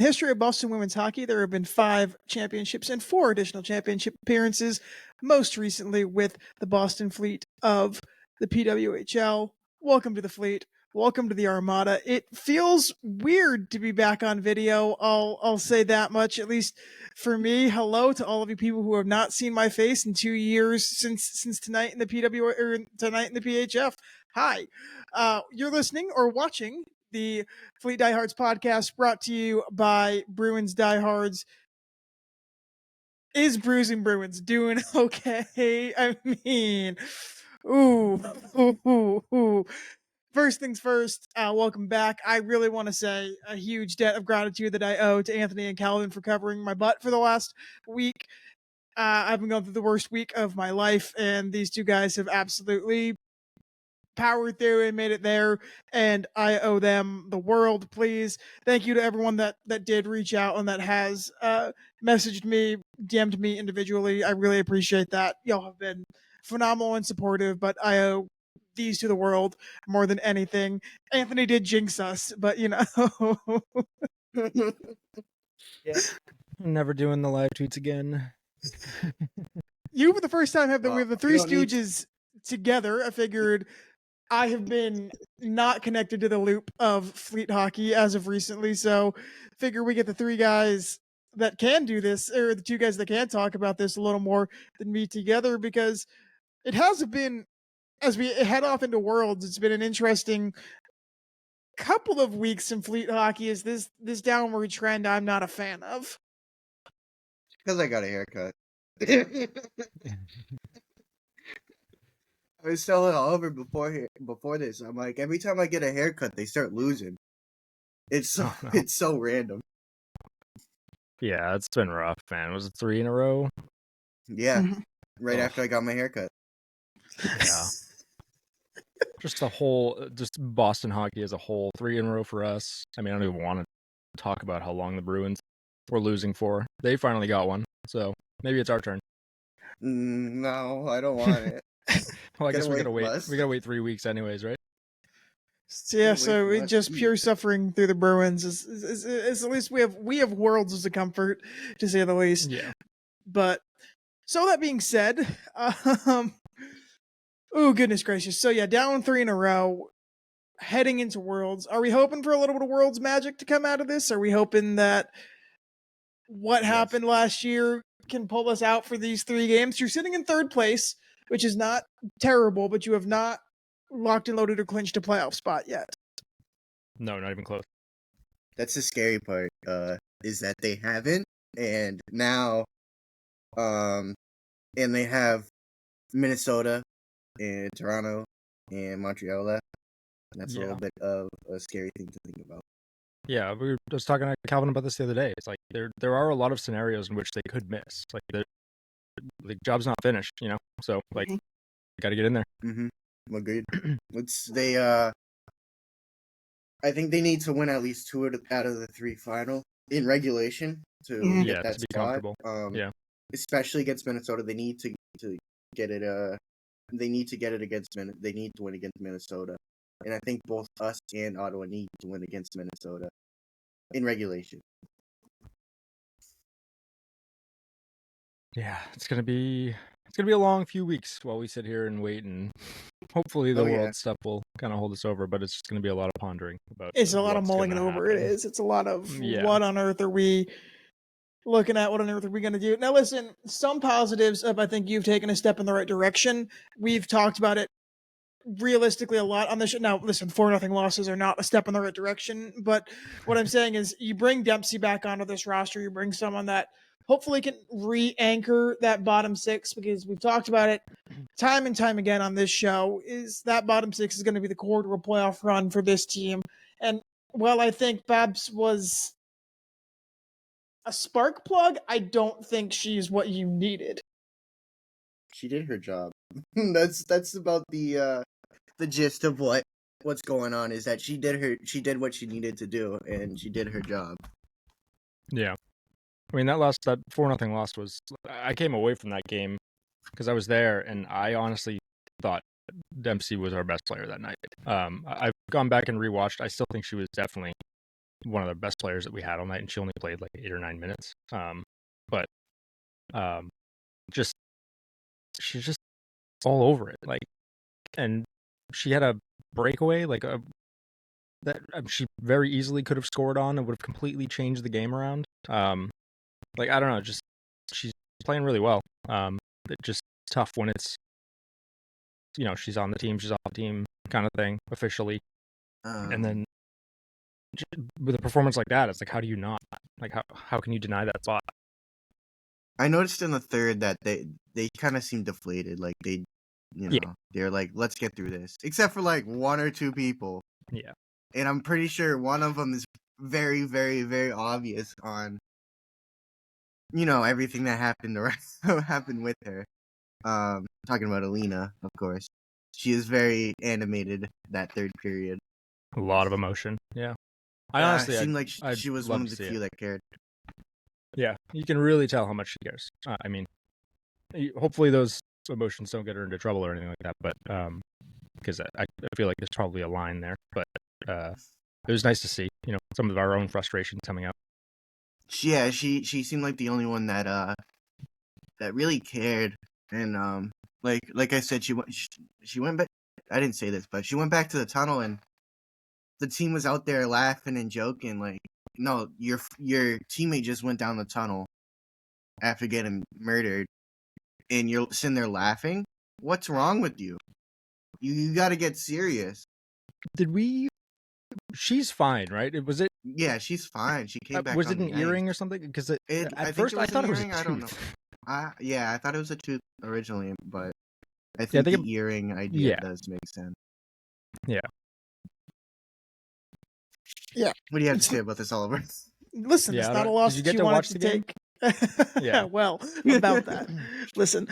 history of Boston women's hockey, there have been 5 championships and 4 additional championship appearances, most recently with the Boston Fleet of the PWHL. Welcome to the Fleet. Welcome to the Armada. It feels weird to be back on video. I'll say that much, at least for me. Hello to all of you people who have not seen my face in 2 years since tonight in the PW or tonight in the PHF. Hi. You're listening or watching the Fleet Diehards podcast, brought to you by Bruins Diehards. Is Brews and Bruins doing okay? I mean, ooh. First things first, welcome back. I really want to say a huge debt of gratitude that I owe to Anthony and Kalvin for covering my butt for the last week. I've been going through the worst week of my life, and these two guys have absolutely powered through and made it there, and I owe them the world. Please, thank you to everyone that did reach out and that has messaged me, DM'd me individually. I really appreciate that. Y'all have been phenomenal and supportive, but I owe these to the world more than anything. Anthony did jinx us, but you know. Yeah, never doing the live tweets again. You for the first time have we have the Three you don't need Stooges together. I figured I have been not connected to the loop of Fleet hockey as of recently, so figure we get the 3 guys that can do this, or the 2 guys that can talk about this a little more than me together, because it has been, as we head off into Worlds, it's been an interesting couple of weeks in Fleet hockey. Is this downward trend I'm not a fan of. Because I got a haircut. I was telling Oliver before this. I'm like, every time I get a haircut, they start losing. It's so random. Yeah, it's been rough, man. Was it 3 in a row? Yeah, right after I got my haircut. Yeah. Just Boston hockey as a whole, 3 in a row for us. I mean, I don't even want to talk about how long the Bruins were losing for. They finally got one, so maybe it's our turn. No, I don't want it. Well, I guess we gotta wait. We gotta wait 3 weeks, anyways, right? Yeah, so it just pure suffering through the Bruins is at least we have Worlds as a comfort, to say the least. Yeah. But so that being said, oh goodness gracious. So yeah, down 3 in a row, heading into Worlds. Are we hoping for a little bit of Worlds magic to come out of this? Are we hoping that what happened last year can pull us out for these 3 games? You're sitting in 3rd place, which is not terrible, but you have not locked and loaded or clinched a playoff spot yet. No, not even close. That's the scary part, is that they haven't, and now, and they have Minnesota and Toronto and Montreal left. That's a little bit of a scary thing to think about. Yeah, we were just talking to Kalvin about this the other day. It's like there are a lot of scenarios in which they could miss. Like the job's not finished, you know. So like, got to get in there. Agreed. I think they need to win at least 2 out of the 3 final in regulation to get that to be spot. comfortable. Especially against Minnesota, they need to get it. They need to get it against They need to win against Minnesota, and I think both us and Ottawa need to win against Minnesota in regulation. Yeah, it's gonna be a long few weeks while we sit here and wait, and hopefully the world stuff will kind of hold us over. But it's just gonna be a lot of pondering about. It's a lot of mulling it over. Happen. It is. It's a lot of what on earth are we looking at? What on earth are we going to do? Now, listen, some positives of I think you've taken a step in the right direction. We've talked about it realistically a lot on this show. Now, listen, 4-0 losses are not a step in the right direction. But what I'm saying is you bring Dempsey back onto this roster. You bring someone that hopefully can re-anchor that bottom 6, because we've talked about it time and time again on this show, is that bottom 6 is going to be the core to a playoff run for this team. And while I think Babs was a spark plug, I don't think she's what you needed. She did her job. That's about the gist of what's going on, is that she did what she needed to do, and she did her job. Yeah. I mean, that 4-0 loss was, I came away from that game because I was there, and I honestly thought Dempsey was our best player that night. I've gone back and rewatched. I still think she was definitely one of the best players that we had all night, and she only played like 8 or 9 minutes. But just she's just all over it. Like, and she had a breakaway that she very easily could have scored on and would have completely changed the game around. Like, I don't know, just she's playing really well. It's just tough when it's, she's on the team, she's off the team kind of thing officially, and then with a performance like that, it's like, how do you not? Like, how can you deny that spot? I noticed in the third that they kind of seemed deflated. Like they're like, let's get through this. Except for like one or two people. Yeah. And I'm pretty sure one of them is very, very, very obvious on, everything that happened with her. Talking about Alina, of course. She is very animated that third period. A lot of emotion. Yeah. I honestly seemed like she was one of the few that cared. Yeah, you can really tell how much she cares. I mean, hopefully those emotions don't get her into trouble or anything like that. But because I feel like there's probably a line there. But it was nice to see, some of our own frustrations coming out. Yeah, she seemed like the only one that really cared, and like I said, she went back. I didn't say this, but she went back to the tunnel, and the team was out there laughing and joking. Like, no, your teammate just went down the tunnel after getting murdered, and you're sitting there laughing. What's wrong with you? You got to get serious. She's fine, right? Was it? Yeah, she's fine. She came back. Was it an earring or something? Because at first I thought it was a tooth. I don't know. I thought it was a tooth originally, but I think the earring idea does make sense. Yeah. Yeah. What do you have to say about this, Oliver? Listen, it's not a loss that you wanted to take. Yeah. Well, about that. Listen,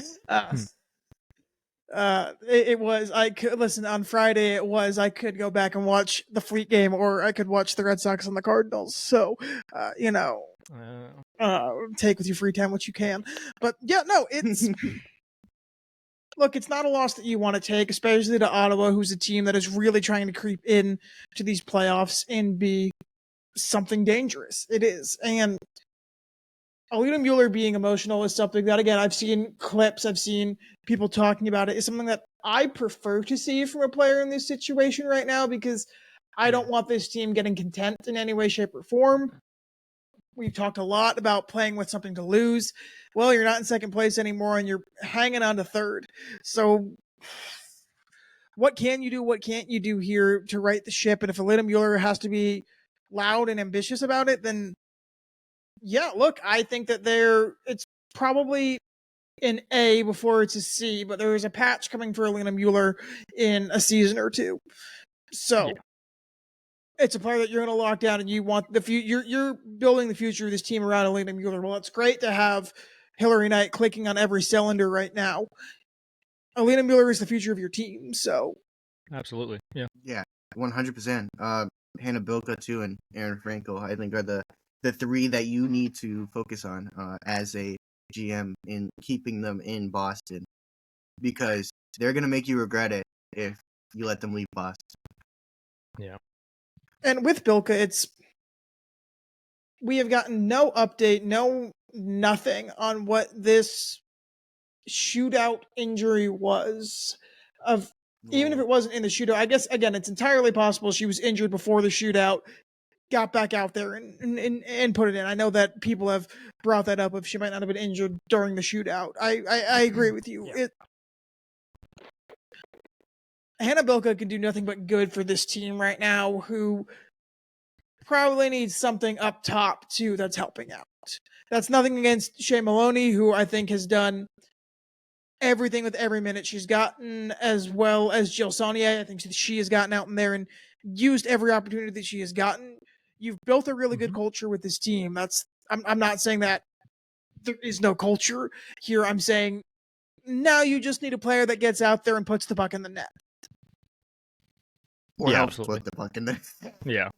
it was, I could listen on Friday. I could go back and watch the Fleet game, or I could watch the Red Sox and the Cardinals. So, take with your free time what you can. But yeah, no, it's look, it's not a loss that you want to take, especially to Ottawa, who's a team that is really trying to creep in to these playoffs and be something dangerous. It is, and Alina Mueller being emotional is something that, again, I've seen clips, I've seen people talking about it. It's something that I prefer to see from a player in this situation right now, because I don't want this team getting content in any way, shape, or form. We've talked a lot about playing with something to lose. Well, you're not in second place anymore, and you're hanging on to third. So what can you do? What can't you do here to right the ship? And if Alina Mueller has to be loud and ambitious about it, then yeah, look, I think that it's probably an A before it's a C, but there is a patch coming for Alina Mueller in a season or two. So it's a player that you're going to lock down, and you want you're building the future of this team around Alina Mueller. Well, it's great to have Hillary Knight clicking on every cylinder right now. Alina Mueller is the future of your team, so. Absolutely, yeah. Yeah, 100%. Hannah Bilka, too, and Aaron Franco, I think, are the three that you need to focus on as a GM in keeping them in Boston, because they're going to make you regret it if you let them leave Boston. Yeah. And with Bilka, we have gotten no update, nothing on what this shootout injury was. Even if it wasn't in the shootout, I guess, again, it's entirely possible she was injured before the shootout, got back out there and put it in. I know that people have brought that up, if she might not have been injured during the shootout. I agree with you. Yeah. Hannah Bilka can do nothing but good for this team right now, who probably needs something up top too that's helping out. That's nothing against Shea Maloney, who I think has done everything with every minute she's gotten, as well as Jill Saunier. I think she has gotten out in there and used every opportunity that she has gotten. You've built a really good culture with this team. I'm not saying that there is no culture here. I'm saying now you just need a player that gets out there and puts the puck in the net. Or helps put the puck in there. Yeah.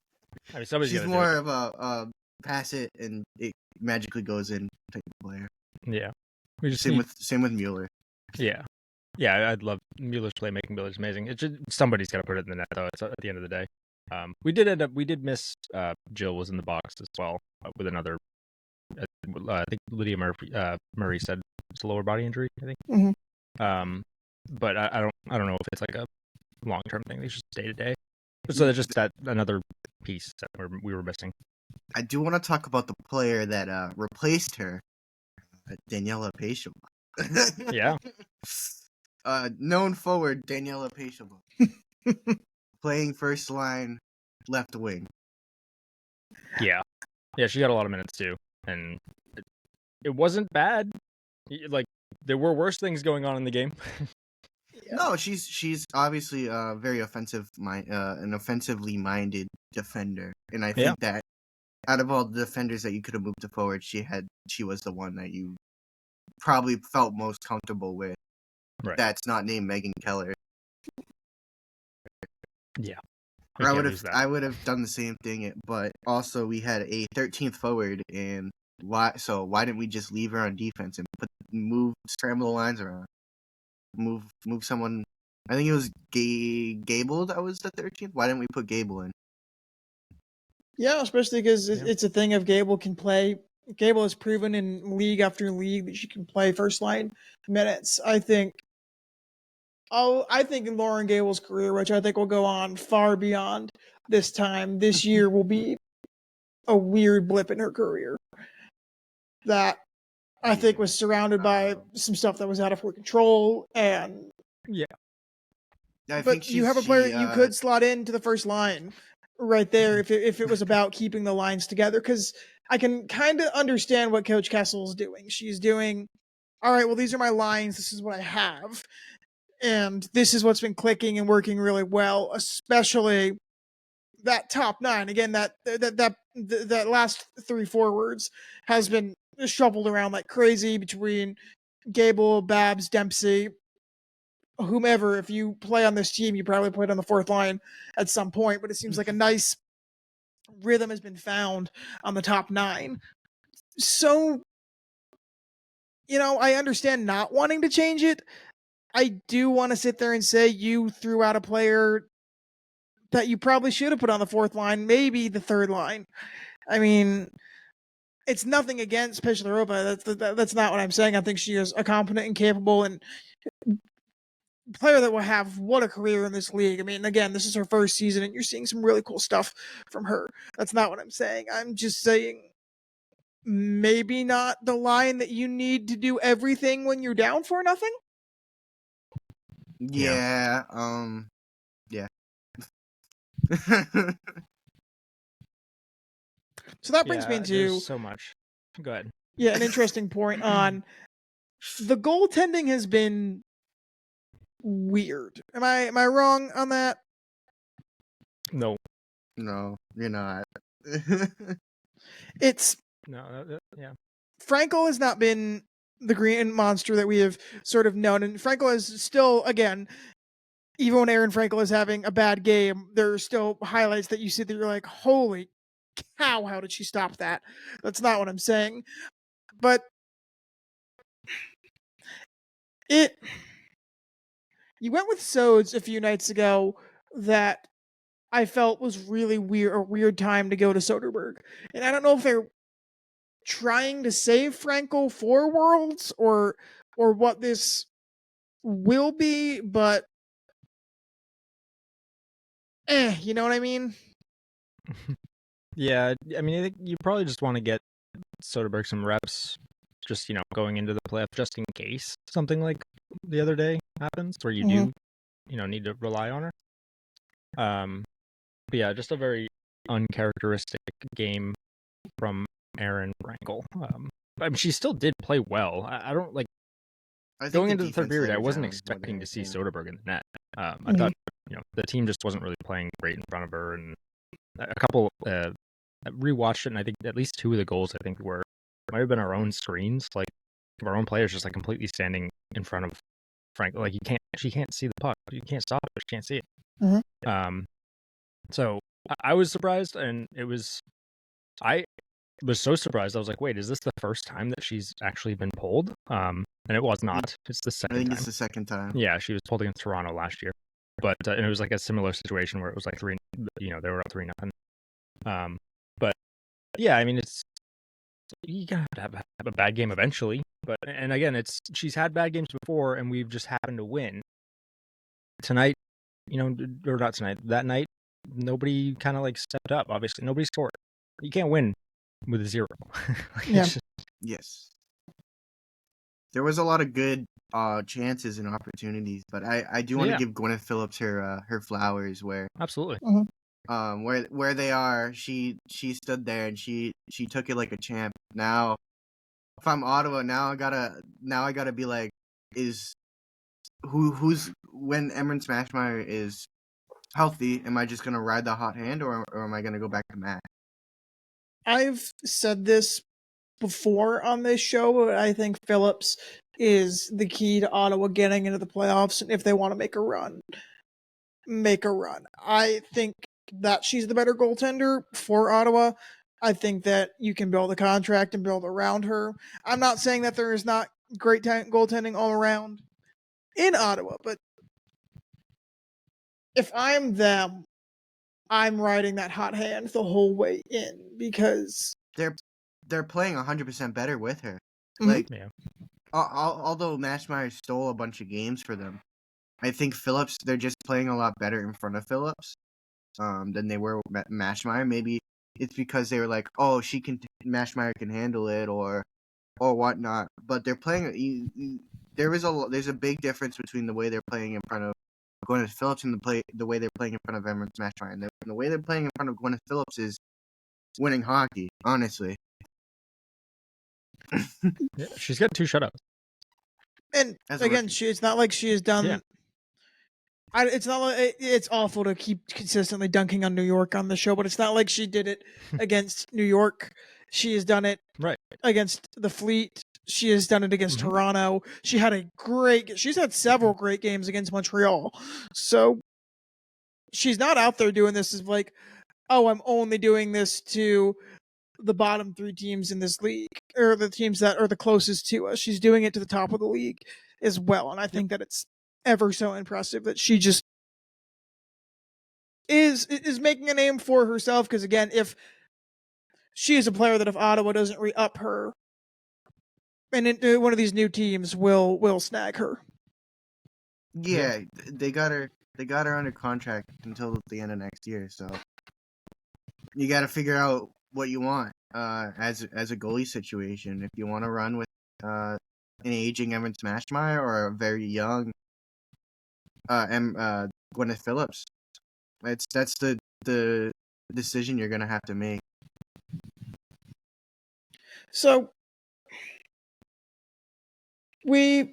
I mean, she's more of a pass it and it magically goes in type of player. Yeah. Same with Mueller. Yeah. Yeah, I'd love Mueller's playmaking ability is amazing. Somebody's got to put it in the net, though. It's at the end of the day. We did miss Jill was in the box as well with another. I think Lydia Murray said it's a lower body injury. I think. Mm-hmm. But I don't know if it's like a long term thing. It's just day to day. So that's just that another piece that we were missing. I do want to talk about the player that replaced her, Daniela Pachova. Yeah. Known forward Daniela Pachova, playing first line left wing. Yeah, she got a lot of minutes too, and it wasn't bad. Like there were worse things going on in the game. Yeah. No, she's obviously very an offensively minded defender, and I think that out of all the defenders that you could have moved to forward, she was the one that you probably felt most comfortable with. Right. That's not named Megan Keller. Yeah. I would have done the same thing, but also we had a 13th forward, and why didn't we just leave her on defense and scramble the lines around, move someone? I think it was Gable that was the 13th. Why didn't we put Gable in? Yeah, especially because it's a thing of Gable can play. Gable has proven in league after league that she can play first line minutes. I think in Lauren Gable's career, which I think will go on far beyond this time, this year will be a weird blip in her career that I think was surrounded by some stuff that was out of her control. And but you have a player that you could slot into the first line right there if it was about keeping the lines together, because I can kind of understand what Coach Kessel's doing. She's doing, all right, well, these are my lines. This is what I have. And this is what's been clicking and working really well, especially that top nine. Again, that last three forwards has been shuffled around like crazy between Gable, Babs, Dempsey, whomever. If you play on this team, you probably played on the fourth line at some point, but it seems like a nice rhythm has been found on the top nine. So, I understand not wanting to change it. I do want to sit there and say you threw out a player that you probably should have put on the fourth line, maybe the third line. I mean, it's nothing against Pishlarova. That's not what I'm saying. I think she is a competent and capable and player that will have what a career in this league. I mean, again, this is her first season, and you're seeing some really cool stuff from her. That's not what I'm saying. I'm just saying maybe not the line that you need to do everything when you're down 4-0. Yeah. So that brings me to so much. Go ahead. Yeah, an interesting point on the goaltending has been weird. Am I wrong on that? No, you're not. It's yeah. Frankel has not been the green monster that we have sort of known, and Frankel is still, again, even when Aaron Frankel is having a bad game, there are still highlights that you see that you're like, holy cow, how did she stop that? That's not what I'm saying. But you went with Sodes a few nights ago that I felt was really a weird time to go to Soderberg. And I don't know if they're trying to save Frankel for Worlds or what this will be, but you know what I mean? Yeah, I mean, I think you probably just want to get Soderberg some reps, just going into the playoff, just in case something like the other day happens where you do, need to rely on her. But yeah, just a very uncharacteristic game from Aaron Frankel. I mean, she still did play well. I don't like going into the third period. I wasn't expecting to see Soderberg in the net. I thought the team just wasn't really playing great in front of her, and a couple rewatched it, and I think at least two of the goals might have been our own screens, like our own players just like completely standing in front of Frank. Like she can't see the puck. You can't stop it. She can't see it. So I was surprised, and I was so surprised. I was like, wait, is this the first time that she's actually been pulled? And it was not. It's the second time. I think it's the second time. Yeah, she was pulled against Toronto last year. but and it was like a similar situation where it was like they were up 3-0. But yeah, I mean, it's you gotta have a bad game eventually. But and again, she's had bad games before, and we've just happened to win tonight. Or not tonight. That night, nobody kind of like stepped up. Obviously, nobody scored. You can't win with a 0. Yes. There was a lot of good chances and opportunities, but I do want to give Gwyneth Phillips her flowers where absolutely. Where they are, she stood there and she took it like a champ. Now, if I'm Ottawa, now I gotta be like, who's when Emran Smashmeyer is healthy, am I just gonna ride the hot hand or am I gonna go back to Matt? I've said this before on this show, but I think Phillips is the key to Ottawa getting into the playoffs, and if they want to make a run. I think that she's the better goaltender for Ottawa. I think that you can build a contract and build around her. I'm not saying that there is not great goaltending all around in Ottawa, but if I'm them, I'm riding that hot hand the whole way in because they're playing 100% better with her. Although Mashmeyer stole a bunch of games for them, I think Phillips, they're just playing a lot better in front of Phillips than they were with Mashmeyer. Maybe it's because they were like, oh, Mashmeyer can handle it or whatnot. But they're playing. There's a big difference between the way they're playing in front of Gwyneth Phillips and the way they're playing in front of Emran Smashmeyer. And the way they're playing in front of Gwyneth Phillips is winning hockey, honestly. Yeah, she's got 2 shutouts. And again, it's not like she has done. Yeah. It's not like it's awful to keep consistently dunking on New York on the show, but it's not like she did it against New York. She has done it against the Fleet. She has done it against Toronto. She's had several great games against Montreal. So she's not out there doing this as like, oh, I'm only doing this to the bottom 3 teams in this league or the teams that are the closest to us. She's doing it to the top of the league as well. And I think that it's ever so impressive that she just is making a name for herself. Because again, if she is a player that if Ottawa doesn't re-up her, and one of these new teams will snag her. Yeah, they got her under contract until the end of next year. So you got to figure out what you want as a goalie situation. If you want to run with an aging Emran Smashmeyer or a very young Gwyneth Phillips, that's the decision you're gonna have to make. So I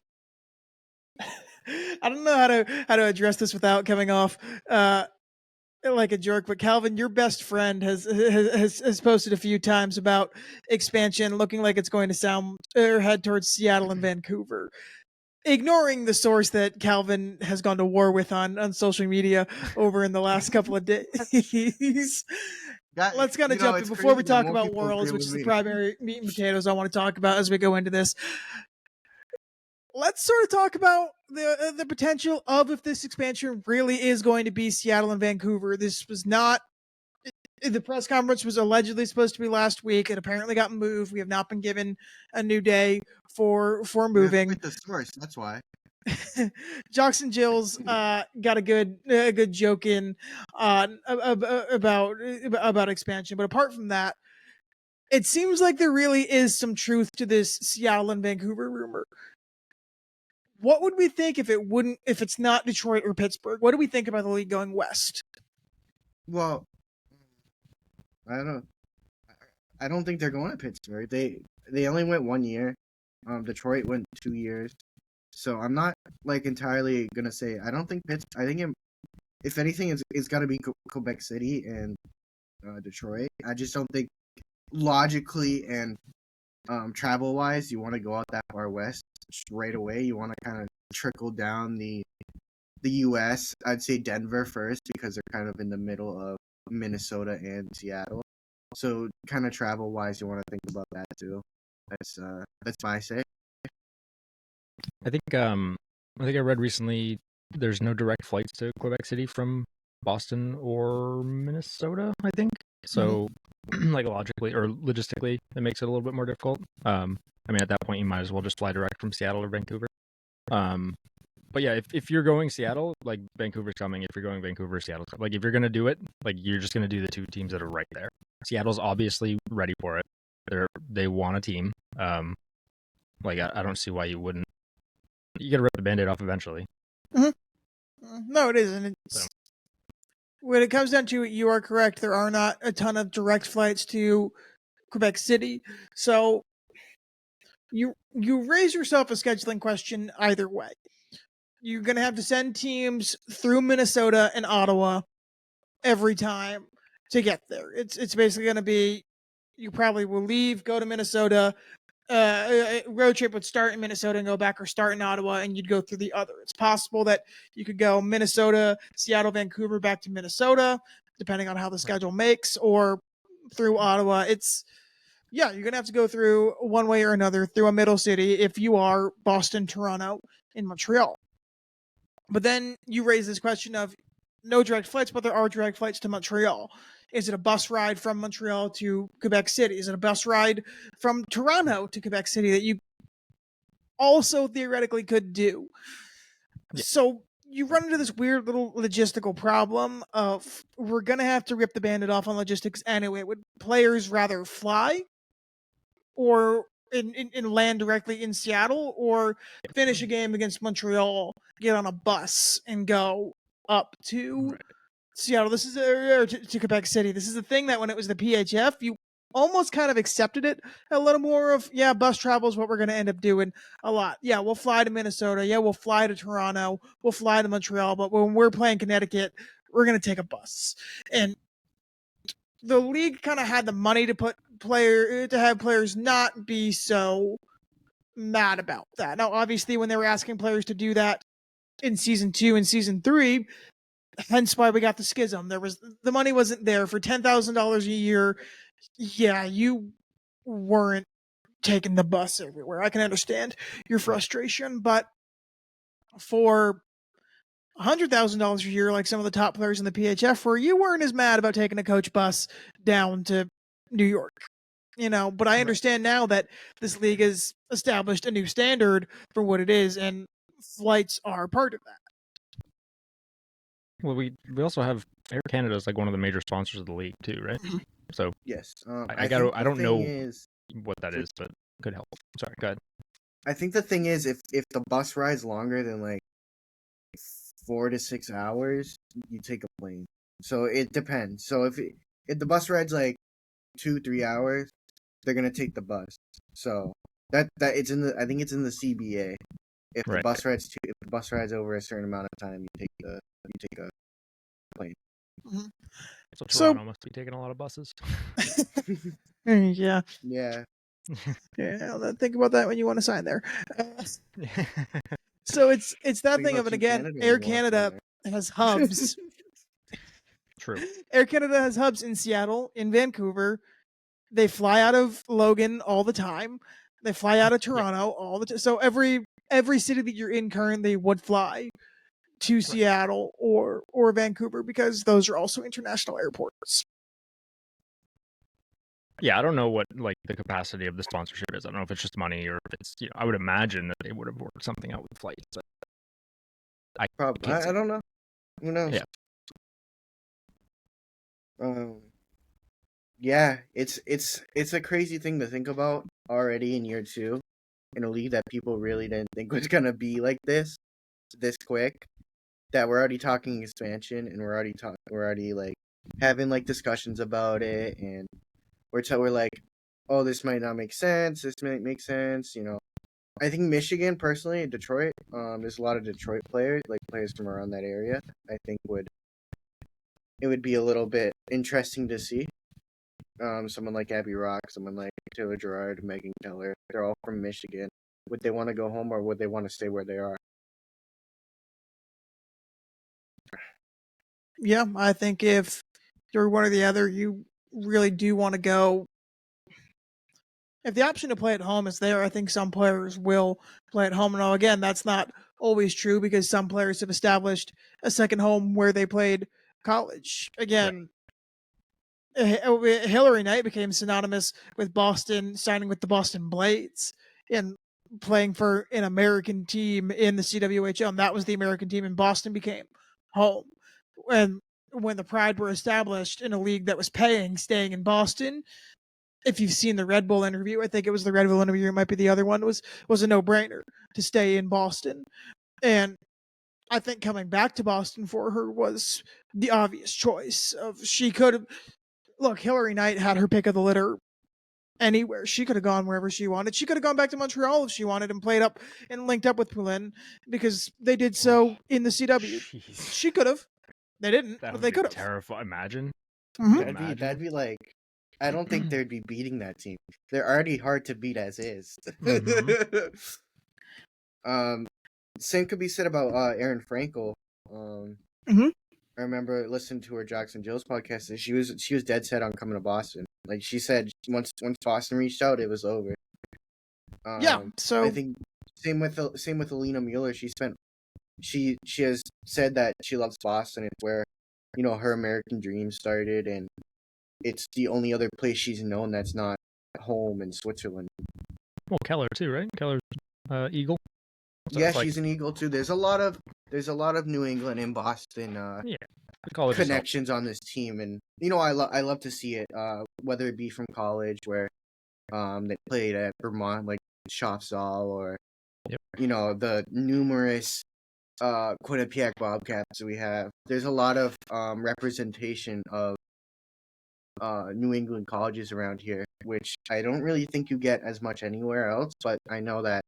don't know how to address this without coming off like a jerk, but Kalvin, your best friend has posted a few times about expansion looking like it's going to head towards Seattle and Vancouver. Ignoring the source that Kalvin has gone to war with on social media over in the last couple of days. Let's kind of jump in before we talk about Worlds, which is the primary meat and potatoes I want to talk about as we go into this. Let's sort of talk about the potential of if this expansion really is going to be Seattle and Vancouver. This was not. The press conference was allegedly supposed to be last week. It apparently got moved. We have not been given a new day for moving. With the source, that's why. Jocks and Jills got a good joke in about expansion, but apart from that, it seems like there really is some truth to this Seattle and Vancouver rumor. What would we think if it's not Detroit or Pittsburgh? What do we think about the league going west? Well, I don't think they're going to Pittsburgh. They only went 1 year. Detroit went 2 years. So I'm not like entirely gonna say I don't think I think if anything it's got to be Quebec City and Detroit. I just don't think logically and travel wise you want to go out that far west straight away. You want to kind of trickle down the U.S. I'd say Denver first because they're kind of in the middle of Minnesota and Seattle. So kind of travel wise, you want to think about that too. That's my say. I think I read recently there's no direct flights to Quebec City from Boston or Minnesota, I think. So, like logically or logistically, it makes it a little bit more difficult. I mean, at that point, you might as well just fly direct from Seattle or Vancouver. But yeah, if you're going Seattle, like Vancouver's coming. If you're going Vancouver, Seattle's coming. Like if you're gonna do it, like you're just gonna do the two teams that are right there. Seattle's obviously ready for it. They want a team. Like I don't see why you wouldn't. You gotta rip the Band-Aid off eventually. No, it isn't. When it comes down to it, you are correct. There are not a ton of direct flights to Quebec City, so you raise yourself a scheduling question either way. You're going to have to send teams through Minnesota and Ottawa every time to get there. It's basically going to be, you probably will leave, go to Minnesota, road trip would start in Minnesota and go back, or start in Ottawa and you'd go through the other. It's possible that you could go Minnesota, Seattle, Vancouver, back to Minnesota, depending on how the schedule makes, or through Ottawa. You're going to have to go through one way or another through a middle city if you are Boston, Toronto, and Montreal. But then you raise this question of no direct flights, but there are direct flights to Montreal. Is it a bus ride from Montreal to Quebec City? Is it a bus ride from Toronto to Quebec City that you also theoretically could do? Yeah. So you run into this weird little logistical problem of, we're going to have to rip the Band-Aid off on logistics anyway. Would players rather fly or in land directly in Seattle, or finish a game against Montreal, get on a bus and go up to Seattle? This is to Quebec City. This is the thing that when it was the PHF, you almost kind of accepted it a little more of, bus travel is what we're going to end up doing a lot. Yeah, we'll fly to Minnesota. Yeah, we'll fly to Toronto. We'll fly to Montreal. But when we're playing Connecticut, we're going to take a bus. And the league kind of had the money to have players not be so mad about that. Now, obviously, when they were asking players to do that in season 2 and season 3, hence why we got the schism. The money wasn't there for $10,000 a year. Yeah, you weren't taking the bus everywhere. I can understand your frustration, but for $100,000 a year, like some of the top players in the PHF were, you weren't as mad about taking a coach bus down to New York. But I understand now that this league has established a new standard for what it is, and flights are part of that. Well, we also have Air Canada is like one of the major sponsors of the league too, right? So yes, I don't know what that is, but could help. Sorry, go ahead. I think the thing is, if the bus ride's longer than like 4 to 6 hours, you take a plane. So it depends. So if the bus ride's like 2-3 hours, they're gonna take the bus. So that it's in I think it's in the CBA. If the bus ride's over a certain amount of time, you take a plane. Mm-hmm. So Toronto must be taking a lot of buses. Yeah. Yeah. Yeah. Think about that when you want to sign there. So it's that thing of it again. Air Canada has hubs. True. Air Canada has hubs in Seattle, in Vancouver. They fly out of Logan all the time. They fly out of Toronto all the time. So every city that you're in currently would fly to Seattle or Vancouver, because those are also international airports. Yeah, I don't know what like the capacity of the sponsorship is. I don't know if it's just money or if it's, I would imagine that they would have worked something out with flights. But I don't know. Who knows? Yeah. It's a crazy thing to think about already in year 2 in a league that people really didn't think was gonna be like this quick. That we're already talking expansion, and we're already like having like discussions about it, and we're like, oh, this might not make sense. This might make sense. I think Michigan, personally, Detroit. There's a lot of Detroit players, like players from around that area. I think it would be a little bit interesting to see. Someone like Abby Rock, someone like Taylor Gerard, Megan Keller. They're all from Michigan. Would they want to go home, or would they want to stay where they are? Yeah, I think if you're one or the other, you really do want to go. If the option to play at home is there, I think some players will play at home. And again, that's not always true because some players have established a second home where they played college. Again, Hillary Knight became synonymous with Boston, signing with the Boston Blades and playing for an American team in the CWHL. And that was the American team, and Boston became home. And when the Pride were established in a league that was paying, staying in Boston, if you've seen the Red Bull interview, I think it was the Red Bull interview, it might be the other one, was a no-brainer to stay in Boston. And I think coming back to Boston for her was the obvious choice. She could have, look, Hillary Knight had her pick of the litter anywhere. She could have gone wherever she wanted. She could have gone back to Montreal if she wanted and played up and linked up with Poulin because they did so in the CW. Jeez. She could have. They didn't, That but would they be could have. terrifying. Imagine. Mm-hmm. That'd be like, I don't think they'd be beating that team. They're already hard to beat as is. Same could be said about Erin Frankel. I remember listening to her Jackson Jill's podcast, and she was dead set on coming to Boston. Like she said, once Boston reached out, it was over. So I think same with Alina Mueller. She has said that she loves Boston. It's where her American dream started, and it's the only other place she's known that's not home in Switzerland. Well, Keller too, right? Keller's Eagle. So yeah, she's an Eagle too. There's a lot of New England and Boston connections on this team, and I love to see it. Whether it be from college where they played at Vermont, like Shopsaw, or the numerous Quinnipiac Bobcats we have. There's a lot of representation of New England colleges around here, which I don't really think you get as much anywhere else, but I know that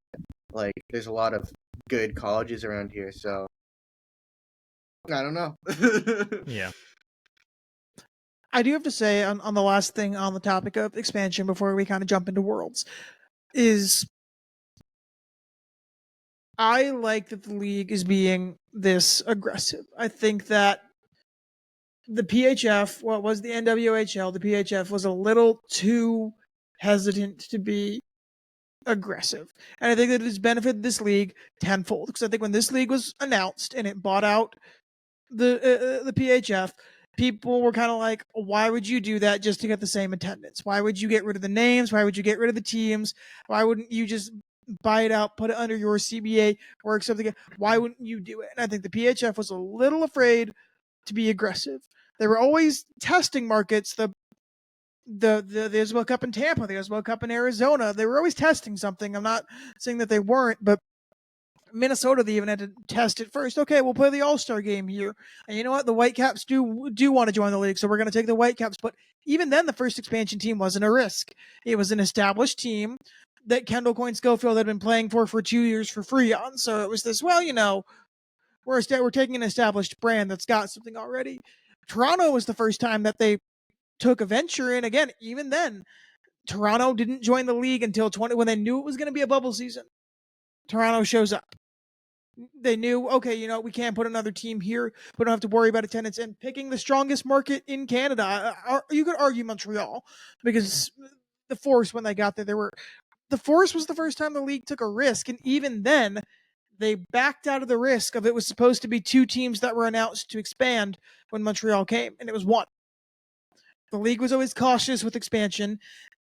there's a lot of good colleges around here, so I don't know. Yeah. I do have to say on the last thing on the topic of expansion before we kind of jump into Worlds is I like that the league is being this aggressive. I think that the PHF, what was the NWHL, the PHF was a little too hesitant to be aggressive. And I think that it has benefited this league tenfold. Because I think when this league was announced and it bought out the PHF, people were kind of like, why would you do that just to get the same attendance? Why would you get rid of the names? Why would you get rid of the teams? Why wouldn't you just buy it out, put it under your CBA, work something? Why wouldn't you do it? And I think the PHF was a little afraid to be aggressive. They were always testing markets. The Isabel Cup in Tampa, the Isabel Cup in Arizona. They were always testing something. I'm not saying that they weren't, but Minnesota, they even had to test it first. Okay, we'll play the All-Star game here. And you know what? The Whitecaps do want to join the league, so we're going to take the Whitecaps. But even then, the first expansion team wasn't a risk. It was an established team that Kendall Coyne Schofield had been playing for 2 years for free on. So it was this, we're taking an established brand that's got something already. Toronto was the first time that they took a venture in. Again, even then, Toronto didn't join the league until when they knew it was going to be a bubble season. Toronto shows up. They knew, okay, we can't put another team here. We don't have to worry about attendance. And picking the strongest market in Canada, you could argue Montreal, because the Force, when they got there, the Force was the first time the league took a risk. And even then, they backed out of the risk of it was supposed to be 2 teams that were announced to expand when Montreal came, and it was 1. The league was always cautious with expansion.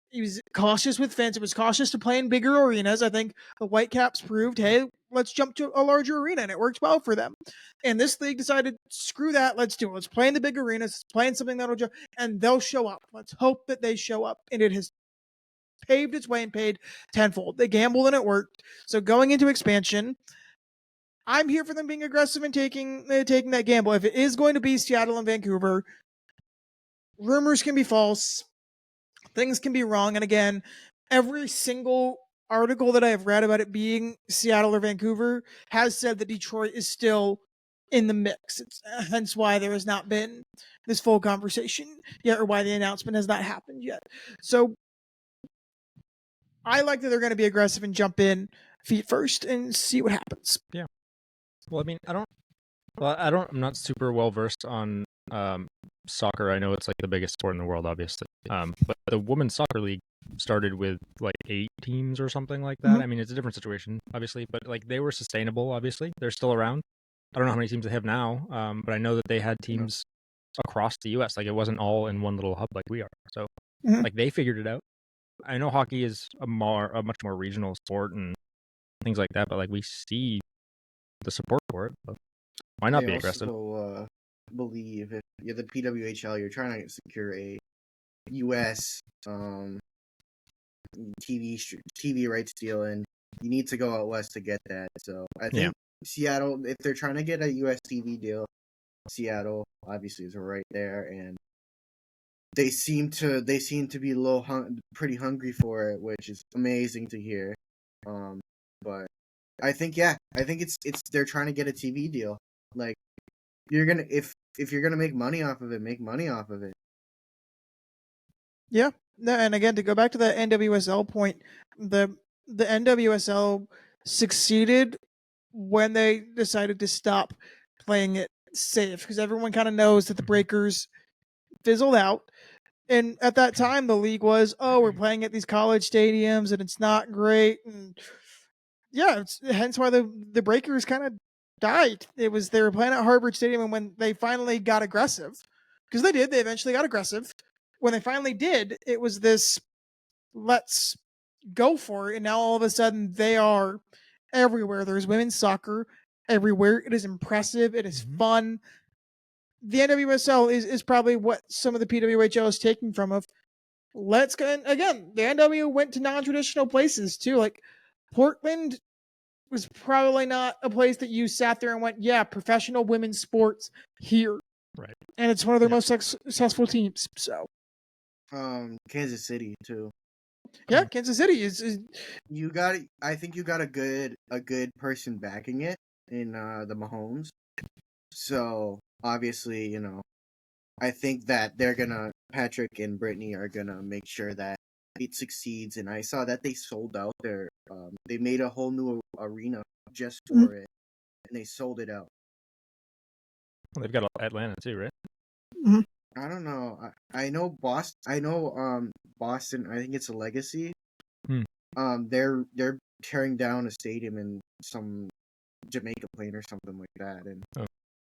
He was cautious with fans. It was cautious to play in bigger arenas. I think the Whitecaps proved, hey, let's jump to a larger arena, and it worked well for them. And this league decided, screw that, let's do it. Let's play in the big arenas. Let's play in something that'll jump, and they'll show up. Let's hope that they show up. And it has paved its way and paid tenfold. They gambled and it worked. So going into expansion, I'm here for them being aggressive and taking that gamble. If it is going to be Seattle and Vancouver, rumors can be false. Things can be wrong. And again, every single article that I have read about it being Seattle or Vancouver has said that Detroit is still in the mix. It's hence why there has not been this full conversation yet, or why the announcement has not happened yet. So I like that they're going to be aggressive and jump in feet first and see what happens. Yeah. Well, I mean, I don't Well, I'm not super well versed on soccer. I know it's like the biggest sport in the world, obviously. But the women's soccer league started with like 8 teams or something like that. Mhm. I mean, it's a different situation, obviously, but like they were sustainable. Obviously, they're still around. I don't know how many teams they have now, but I know that they had teams across the U.S. Like it wasn't all in one little hub like we are. So Mhm. like they figured it out. I know hockey is a much more regional sport and things like that, but like we see the support for it. So why not I be aggressive? also believe if you're the PWHL, you're trying to secure a U.S. TV rights deal, and you need to go out west to get that. So I think Seattle, if they're trying to get a U.S. TV deal, Seattle obviously is right there, and they seem to be pretty hungry for it, which is amazing to hear. But I think it's they're trying to get a TV deal. Like you're gonna if you're gonna make money off of it, make money off of it. Yeah. No, and again, to go back to the NWSL point, the NWSL succeeded when they decided to stop playing it safe because everyone kind of knows that the Breakers fizzled out. And at that time, the league was, oh, we're playing at these college stadiums and it's not great. And yeah, it's hence why the Breakers kind of died. It was they were playing at Harvard Stadium, and when they finally got aggressive, because they eventually got aggressive. When they finally did, it was this let's go for it, and now all of a sudden they are everywhere. There's women's soccer everywhere. It is impressive. It is fun. The NWSL is probably what some of the PWHL is taking from of. Let's go. And again, the NW went to non-traditional places too. Like Portland was probably not a place that you sat there and went, yeah, professional women's sports here. Right. And it's one of their most successful teams. So, Kansas City too. Yeah, Kansas City is you got. I think you got a good person backing it in the Mahomes. So obviously, I think that they're gonna Patrick and Brittany are gonna make sure that it succeeds. And I saw that they sold out their. They made a whole new arena just for it, and they sold it out. Well, they've got Atlanta too, right? Mhm. I don't know. I know Boston. I know Boston. I think it's a Legacy. They're tearing down a stadium in some Jamaica Plain or something like that, and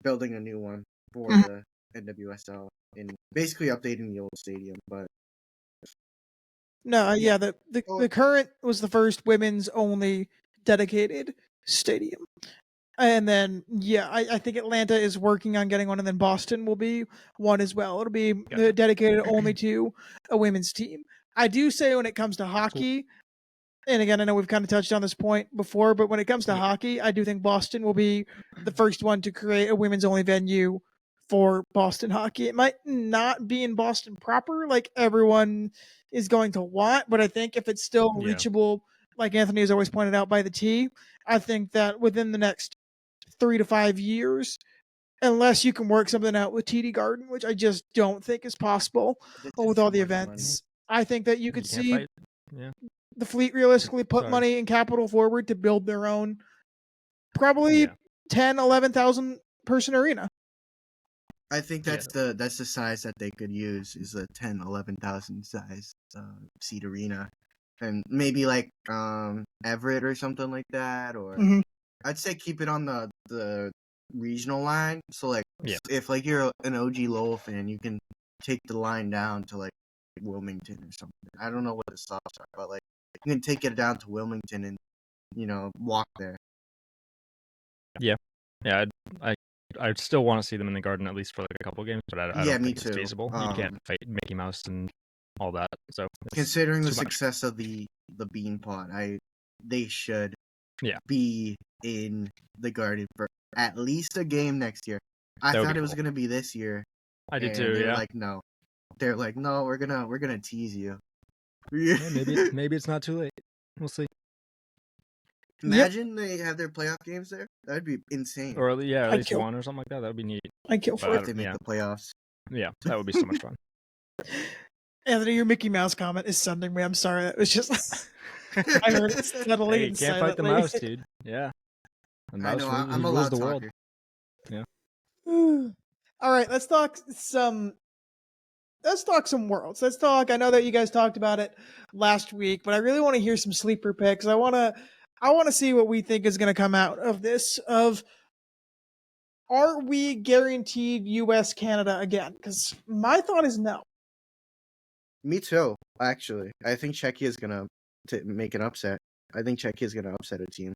building a new one for the NWSL and basically updating the old stadium. But no, yeah, the current was the first women's only dedicated stadium. And then, yeah, I think Atlanta is working on getting one, and then Boston will be one as well. It'll be dedicated only to a women's team. I do say when it comes to hockey, and again, I know we've kind of touched on this point before, but when it comes to hockey, I do think Boston will be the first one to create a women's only venue for Boston hockey. It might not be in Boston proper, like everyone is going to want, but I think if it's still reachable, like Anthony has always pointed out, by the T, I think that within the next 3 to 5 years, unless you can work something out with TD Garden, which I just don't think is possible with all the events. I think that you could see the Fleet realistically put money and capital forward to build their own probably 10, 11,000 person arena. I think that's the size that they could use is a 10, 11,000 size seat arena. And maybe like Everett or something like that, or I'd say keep it on the regional line. So like if like you're an OG Lowell fan, you can take the line down to like Wilmington or something. I don't know what the stops are, but like you can take it down to Wilmington and walk there. Yeah, I still want to see them in the Garden at least for like a couple games, but I don't think it's feasible. You can't fight Mickey Mouse and all that. So considering the success of the Bean Pot, they should be in the Garden for at least a game next year. I thought it was gonna be this year. I did too. They're like, no. They're like, no, we're gonna tease you. Maybe it's not too late. We'll see. Imagine they have their playoff games there. That'd be insane. Or at least one or something like that. That would be neat. I'd kill for it if they make the playoffs. Yeah, that would be so much fun. Anthony, your Mickey Mouse comment is sending me. I'm sorry. That was just I heard it steadily and can't fight the mouse, dude. Yeah. The mouse I know. I'm allowed to talk. Yeah. All right, let's talk some worlds. Let's talk. I know that you guys talked about it last week, but I really want to hear some sleeper picks. I want to see what we think is going to come out of this. Are we guaranteed US Canada again? Because my thought is no. Me too, actually. I think Czechia is gonna make an upset. I think Czechia is gonna upset a team.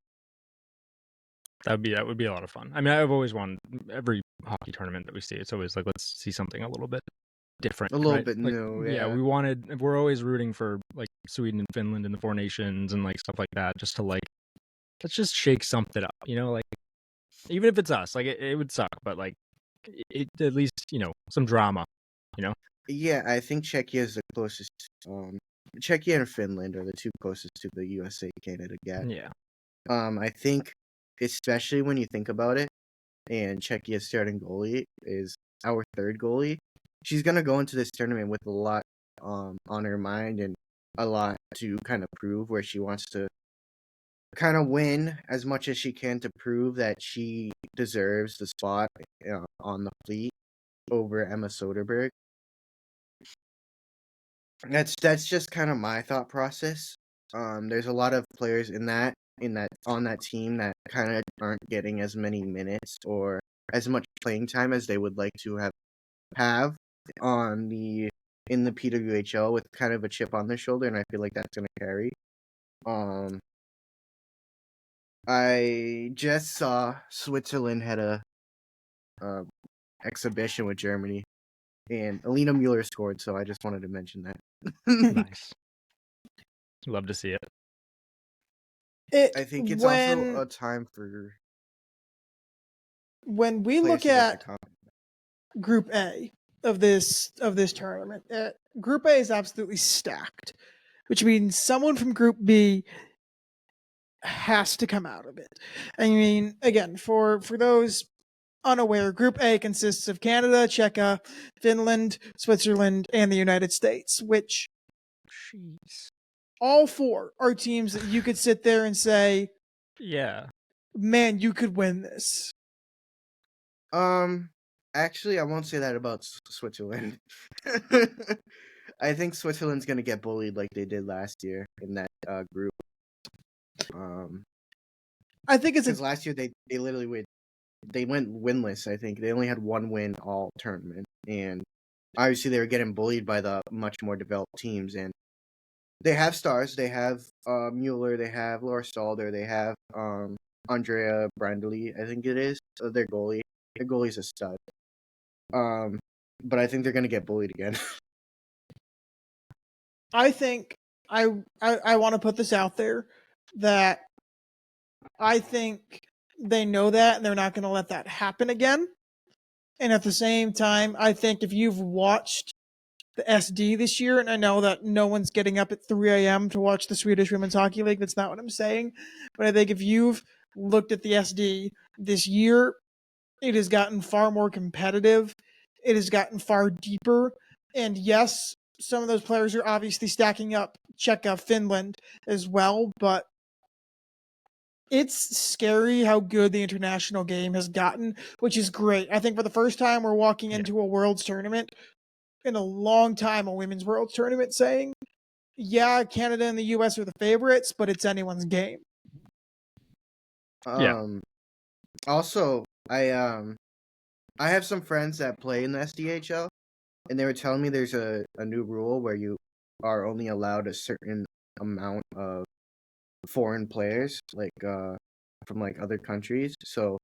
That would be a lot of fun. I mean, I've always wanted every hockey tournament that we see. It's always like, let's see something a little bit different, A little right? bit Like, new, yeah. We're always rooting for like Sweden and Finland and the Four Nations and like stuff like that, just to like, let's just shake something up, like even if it's us, like it would suck, but like it at least some drama, Yeah, I think Czechia is the closest. Czechia and Finland are the two closest to the USA Canada gap. Yeah. I think, especially when you think about it, and Czechia's starting goalie is our third goalie. She's gonna go into this tournament with a lot on her mind and a lot to kind of prove, where she wants to kind of win as much as she can to prove that she deserves the spot on the fleet over Emma Soderberg. That's just kind of my thought process. There's a lot of players on that team that kind of aren't getting as many minutes or as much playing time as they would like to have in the PWHL, with kind of a chip on their shoulder, and I feel like that's gonna carry. I just saw Switzerland had a exhibition with Germany, and Alina Mueller scored, so I just wanted to mention that. Nice. Love to see it. I think it's also a time for when we look at Group A of this tournament. Group A is absolutely stacked, which means someone from Group B has to come out of it. I mean, again, for those unaware, Group A consists of Canada, Czechia, Finland, Switzerland, and the United States, which all four are teams that you could sit there and say, yeah, man, you could win this. Actually, I won't say that about Switzerland. I think Switzerland's gonna get bullied like they did last year in that group. I think it's because last year they literally went winless. I think they only had one win all tournament, and obviously they were getting bullied by the much more developed teams. And they have stars. They have Mueller. They have Laura Stalder. They have Andrea Brandley, I think it is, their goalie. Their goalie's a stud. But I think they're gonna get bullied again. I think I want to put this out there that I think they know that and they're not going to let that happen again. And at the same time, I think if you've watched the SD this year, and I know that no one's getting up at 3 a.m. to watch the Swedish Women's Hockey League, that's not what I'm saying. But I think if you've looked at the SD this year, it has gotten far more competitive. It has gotten far deeper. And yes, some of those players are obviously stacking up Czechia, Finland as well, but it's scary how good the international game has gotten, which is great. I think for the first time we're walking into a Worlds tournament in a long time, a Women's Worlds tournament, saying, yeah, Canada and the US are the favorites, but it's anyone's game. Also, I have some friends that play in the SDHL, and they were telling me there's a new rule where you are only allowed a certain amount of foreign players, like from like other countries. So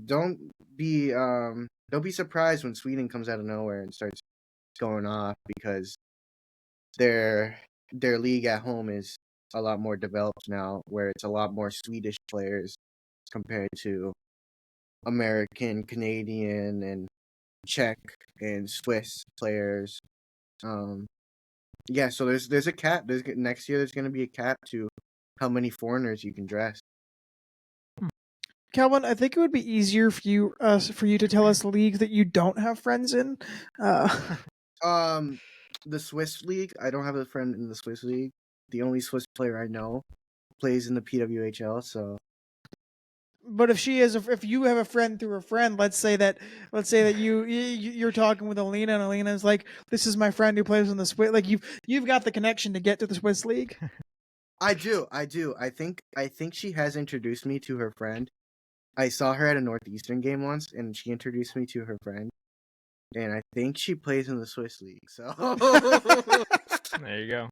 don't be surprised when Sweden comes out of nowhere and starts going off, because their league at home is a lot more developed now, where it's a lot more Swedish players compared to American, Canadian, and Czech and Swiss players. Yeah, so there's a cap. Next year there's going to be a cap to how many foreigners you can dress. Kalvin, I think it would be easier for you to tell us leagues that you don't have friends in. The Swiss league. I don't have a friend in the Swiss league. The only Swiss player I know plays in the PWHL. So But if if you have a friend through a friend, let's say that you're talking with Alina, and Alina's like, "This is my friend who plays in the Swiss." Like you've got the connection to get to the Swiss League. I do. I think she has introduced me to her friend. I saw her at a Northeastern game once, and she introduced me to her friend. And I think she plays in the Swiss League. So there you go.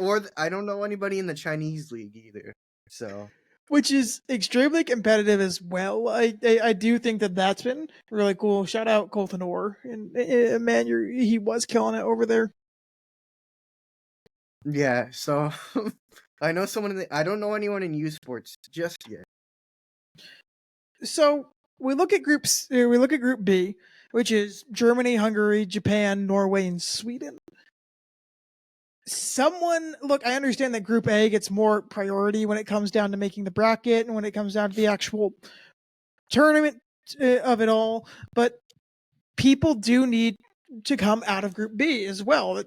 Or I don't know anybody in the Chinese league either. So. Which is extremely competitive as well. I do think that's been really cool. Shout out Colton Orr, and man, he was killing it over there. Yeah, so I know someone I don't know anyone in U Sports just yet. So we look at Group B, which is Germany, Hungary, Japan, Norway, and Sweden. I understand that Group A gets more priority when it comes down to making the bracket and when it comes down to the actual tournament of it all, but people do need to come out of Group B as well.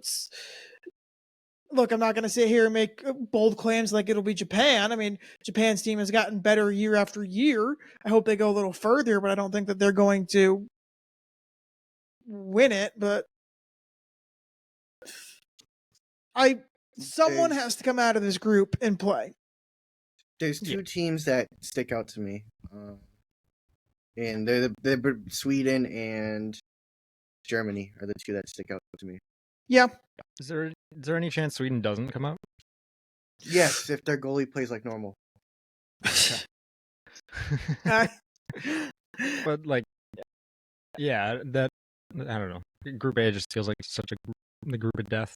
Look, I'm not going to sit here and make bold claims like it'll be Japan. I mean, Japan's team has gotten better year after year. I hope they go a little further, but I don't think that they're going to win it. But someone has to come out of this group and play. There's two teams that stick out to me, and they're Sweden and Germany are the two that stick out to me. Yeah. Is there any chance Sweden doesn't come out? Yes, if their goalie plays like normal. But like, yeah, that I don't know. Group A just feels like such the group of death.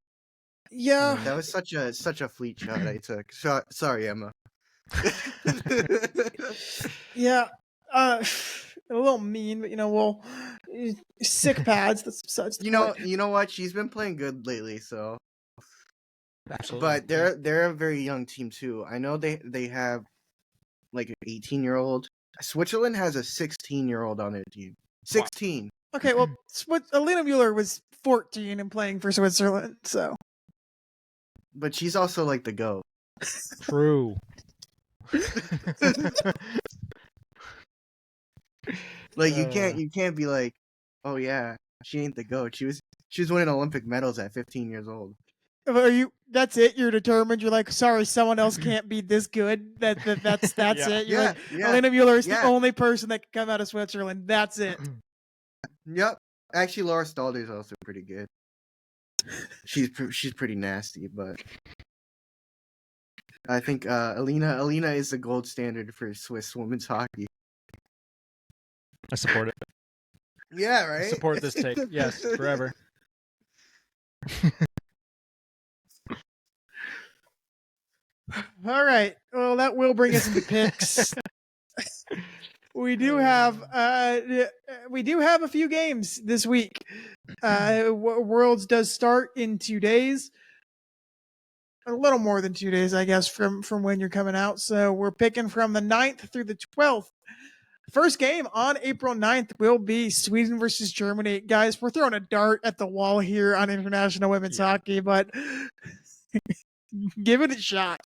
Yeah, that was such a fleet shot I took. Sorry, Emma. Yeah, a little mean, but sick pads. That's such. You know what? She's been playing good lately, so. Absolutely. But they're a very young team too. I know they have like an 18-year-old. Switzerland has a 16-year-old on their team. 16. Wow. Okay, well, Alina Mueller was 14 and playing for Switzerland, so. But she's also like the GOAT. True. Like you can't be like, oh yeah, she ain't the GOAT. She was winning Olympic medals at 15 years old. That's it? You're determined? You're like, sorry, someone else can't be this good? That's it? You're like, Alina Mueller is the only person that can come out of Switzerland. That's it. Yep. Actually, Laura Stalder is also pretty good. She's pretty nasty, but I think Alina is the gold standard for Swiss women's hockey. I support it. Yeah, right? I support this take. Yes, forever. All right. Well, that will bring us into picks. We do have a few games this week. Worlds does start in 2 days. A little more than 2 days, I guess, from when you're coming out. So we're picking from the 9th through the 12th. First game on April 9th will be Sweden versus Germany. Guys, we're throwing a dart at the wall here on international women's hockey, but give it a shot.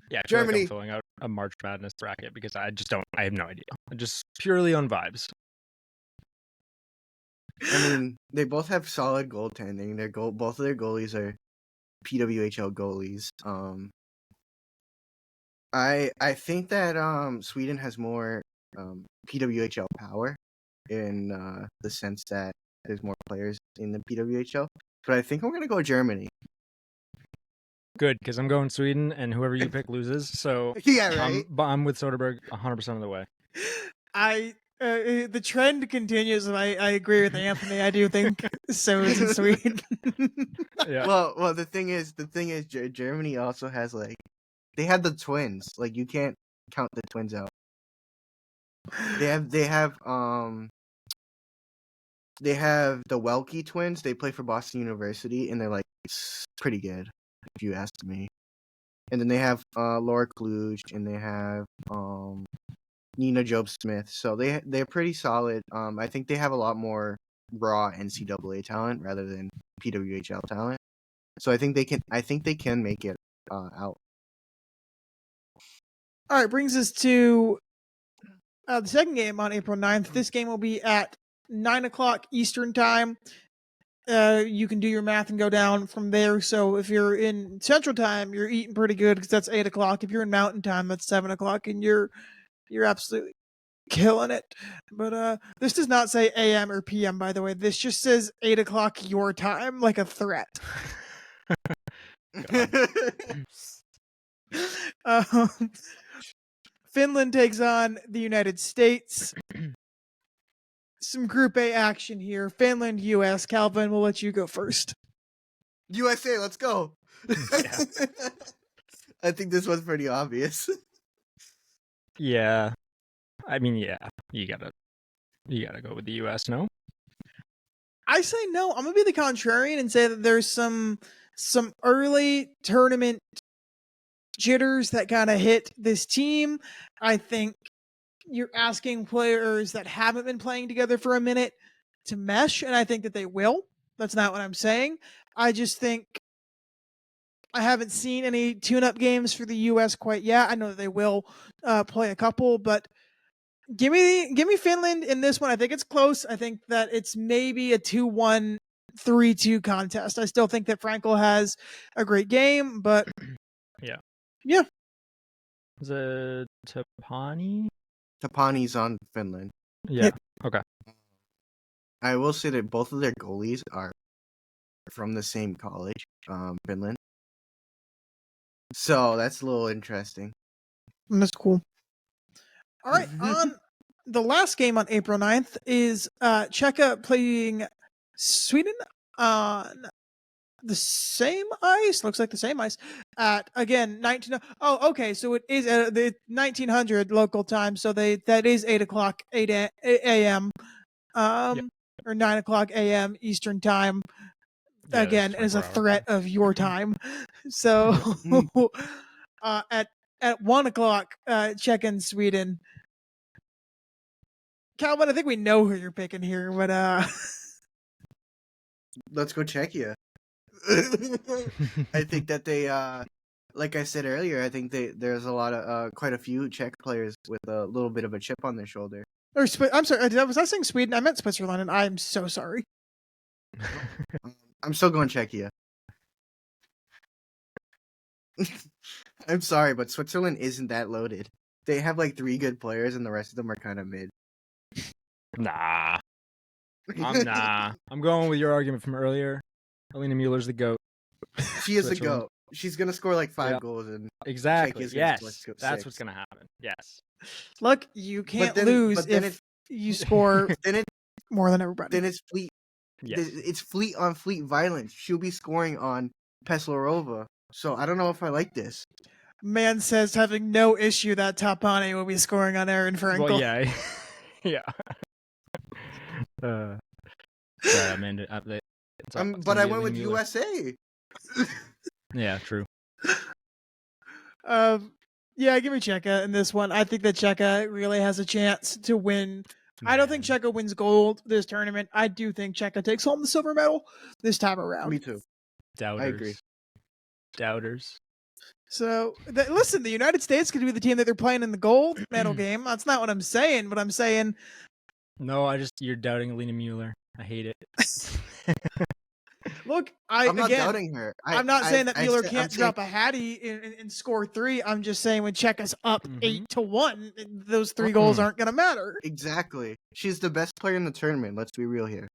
Yeah, I Germany. Like I'm filling out a March Madness bracket because I have no idea. Just purely on vibes. I mean, they both have solid goaltending. Both of their goalies are PWHL goalies. I think that Sweden has more PWHL power in the sense that there's more players in the PWHL. But I think I'm gonna go Germany. Good, because I'm going Sweden, and whoever you pick loses. So yeah, right. I'm with Soderberg 100% of the way. The trend continues, and I agree with Anthony. I do think so is in Sweden. Yeah. Well, the thing is, Germany also has they have the twins. Like you can't count the twins out. They have the Welke twins. They play for Boston University, and they're pretty good, if you ask me. And then they have Laura Kluge, and they have Nina Job Smith. So they're pretty solid. I think they have a lot more raw NCAA talent rather than PWHL talent. So I think they can make it out. All right, brings us to The second game on April 9th, this game will be at 9 o'clock Eastern time. You can do your math and go down from there. So if you're in Central Time, you're eating pretty good because that's 8 o'clock. If you're in Mountain Time, that's 7 o'clock, and you're absolutely killing it. But this does not say AM or PM, by the way. This just says 8 o'clock your time, like a threat. Finland takes on the United States. Some Group A action here. Finland, US. Kalvin, we'll let you go first. USA, let's go. Yeah. I think this one's pretty obvious. Yeah. I mean, yeah. You gotta go with the US, no? I say no. I'm gonna be the contrarian and say that there's some early tournament jitters that kind of hit this team. I think you're asking players that haven't been playing together for a minute to mesh, and I think that they will. That's not what I'm saying. I just think I haven't seen any tune-up games for the US quite yet. I know that they will play a couple, but give me Finland in this one. I think it's close. I think that it's maybe a 2-1, 3-2 contest. I still think that Frankel has a great game, but yeah. Is it Tapani? Tapani's on Finland. Yeah. Okay. I will say that both of their goalies are from the same college, Finland. So that's a little interesting. That's cool. All right, on the last game on April 9th is Czechia playing Sweden on the same ice. Looks like the same ice at, again, 19. Oh, okay, so it is the 1900 local time, so that is 8 o'clock 8 a.m. Or 9 o'clock a.m. Eastern time. Yeah, Again, as a threat of your time. So at 1 o'clock, Czech and Sweden. Kalvin, I think we know who you're picking here, but let's go Czechia. I think that they, like I said earlier, I think there's a lot of quite a few Czech players with a little bit of a chip on their shoulder. Or I'm sorry, was I saying Sweden? I meant Switzerland, and I'm so sorry. I'm still going Czechia. I'm sorry, but Switzerland isn't that loaded. They have like 3 good players, and the rest of them are kind of mid. Nah. I'm going with your argument from earlier. Alina Mueller's the GOAT. She is the GOAT. She's gonna score like 5 goals, and exactly. Yes, score that's 6. what's gonna happen. Yes. Look, you can't lose if you score more than everybody. Then it's Fleet. Yes. It's Fleet on Fleet violence. She'll be scoring on Peslarova. So I don't know if I like this. Man says having no issue that Tapani will be scoring on Aaron Frankel. Well, yeah. Yeah. Sorry, Amanda. But I went with USA. Yeah, true. Yeah, give me Czechia in this one. I think that Czechia really has a chance to win. Man. I don't think Czechia wins gold this tournament. I do think Czechia takes home the silver medal this time around. Me too. Doubters. I agree. Doubters. So, listen, the United States could be the team that they're playing in the gold medal game. That's not what I'm saying, but I'm saying... No, you're doubting Alina Mueller. I hate it. Look, I'm not doubting her. I'm not saying that Mueller can't drop a hattie and score 3. I'm just saying when Czech's up 8-1, those 3 goals aren't going to matter. Exactly. She's the best player in the tournament. Let's be real here.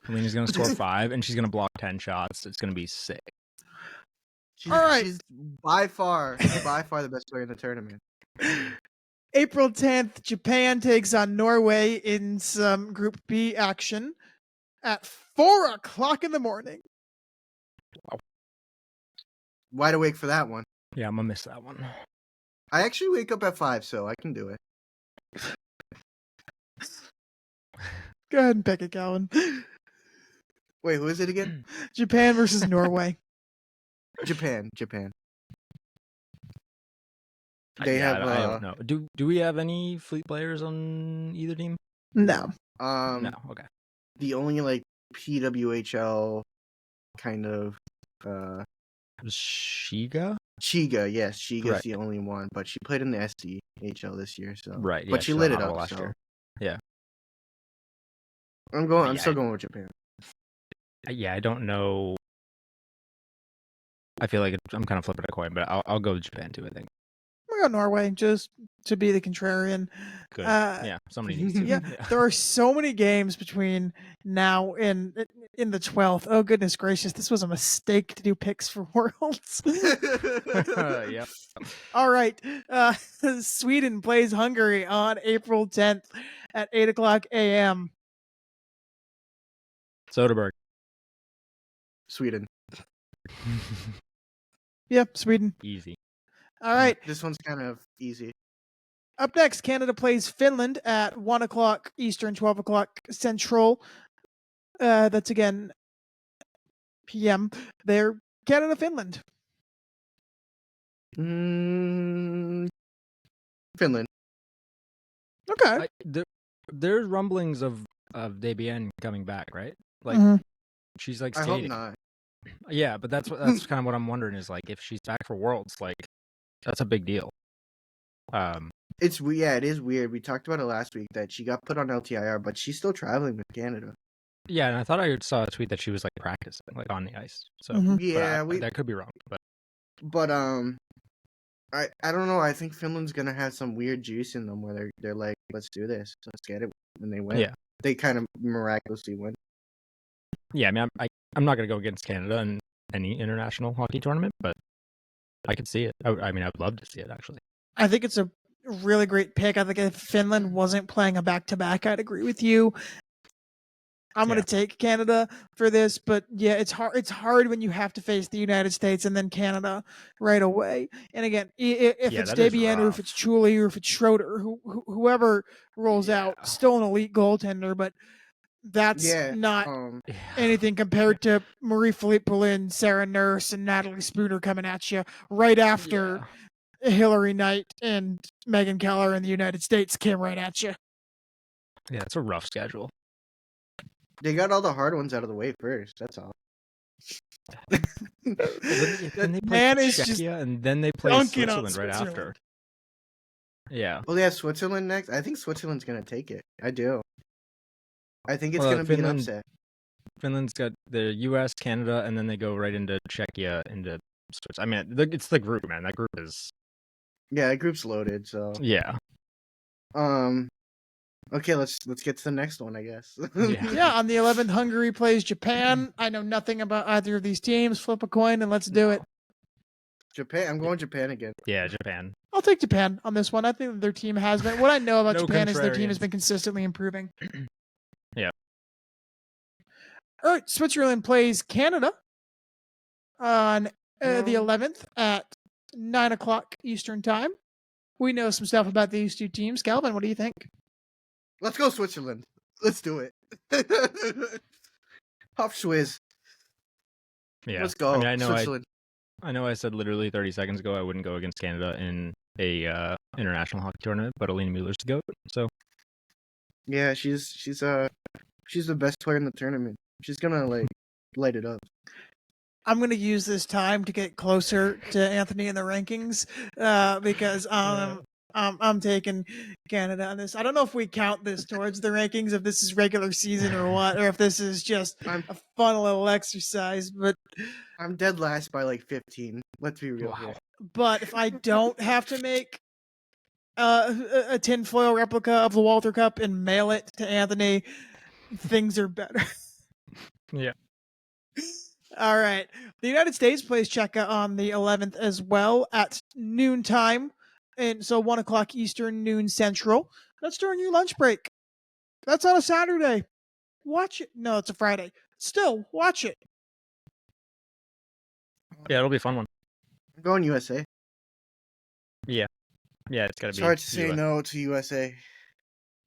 Alina's going to score 5, and she's going to block 10 shots. It's going to be sick. All right. She's by far the best player in the tournament. April 10th, Japan takes on Norway in some Group B action at 4 o'clock in the morning. Wow. Wide awake for that one. Yeah, I'm going to miss that one. I actually wake up at 5, so I can do it. Go ahead and pick it, Kalvin. Wait, who is it again? Japan versus Norway. Japan. I don't know. Do we have any Fleet players on either team? No. No. Okay. The only like PWHL kind of Shiga? Chiga, yes, Chiga's Right. the only one, but she played in the SDHL this year, so Right. Yeah. But she she's lit at it Ottawa up. last So year. Yeah. I'm Yeah, still going with Japan. Yeah, I don't know. I feel like I'm kind of flipping a coin, but I'll go with Japan too. I think. We'll go Norway just to be the contrarian. Good. Yeah, somebody needs to. Yeah, there are so many games between now and in the 12th. Oh goodness gracious, this was a mistake to do picks for Worlds. Yeah. All right, Sweden plays Hungary on April 10th at 8:00 a.m. Soderbergh. Sweden. Yep, Sweden. Easy. All right. This one's kind of easy. Up next, Canada plays Finland at 1:00 Eastern, 12:00 Central. That's again PM. They're Canada, Finland. Finland. Okay. There's rumblings of Debian coming back, right? Like she's like I skating. hope not. Yeah, but that's kind of what I'm wondering is like if she's back for Worlds, like that's a big deal. It is weird. We talked about it last week that she got put on LTIR, but she's still traveling with Canada. Yeah, and I thought I saw a tweet that she was like practicing, like on the ice. So yeah, that could be wrong, but I don't know. I think Finland's gonna have some weird juice in them where they're like, let's do this, let's get it, and they win. Yeah, they kind of miraculously win. Yeah, I mean, I'm not gonna go against Canada in any international hockey tournament, but I could see it. I mean, I'd love to see it actually. I think it's a really great pick. I think if Finland wasn't playing a back-to-back, I'd agree with you. I'm going to take Canada for this, but yeah, it's hard. It's hard when you have to face the United States and then Canada right away. And again, if it's Debian or if it's Chuli or if it's Schroeder, whoever rolls out, still an elite goaltender, but that's not anything compared to Marie-Philippe Poulin, Sarah Nurse, and Natalie Spooner coming at you right after Hillary Knight and Megan Keller in the United States came right at you. Yeah, it's a rough schedule. They got all the hard ones out of the way first. That's all. Then they play Czechia, and then they play Switzerland right after. Yeah. Well, they have Switzerland next. I think Switzerland's gonna take it. I do. I think it's gonna be an upset. Finland's got the U.S., Canada, and then they go right into Czechia, into Switzerland. I mean, it's the group, man. That group is. Yeah, that group's loaded. So. Yeah. Okay, let's get to the next one, I guess. Yeah, on the 11th, Hungary plays Japan. I know nothing about either of these teams. Flip a coin and let's do it. Japan. I'm going Japan again. Yeah, Japan. I'll take Japan on this one. I think their team has been. What I know about Japan is their team has been consistently improving. Yeah. All right, Switzerland plays Canada on the 11th at 9:00 Eastern time. We know some stuff about these two teams. Kalvin, what do you think? Let's go Switzerland. Let's do it. Hop Schwiz. Yeah. Let's go. I mean, Switzerland. I know I said literally 30 seconds ago I wouldn't go against Canada in a international hockey tournament, but Alina Mueller's to go. So. Yeah, she's the best player in the tournament. She's gonna light it up. I'm going to use this time to get closer to Anthony in the rankings because I'm taking Canada on this. I don't know if we count this towards the rankings, if this is regular season or what, or if this is just a fun little exercise. But I'm dead last by 15. Let's be real here. But if I don't have to make a tinfoil replica of the Walter Cup and mail it to Anthony, things are better. Yeah. All right. The United States plays Czechia on the 11th as well at noontime. And so 1:00 Eastern, noon Central. That's during your lunch break. That's on a Saturday. Watch it. No, it's a Friday. Still, watch it. Yeah, it'll be a fun one. I'm going USA. Yeah. Yeah, it's got to be. It's hard to say no to USA.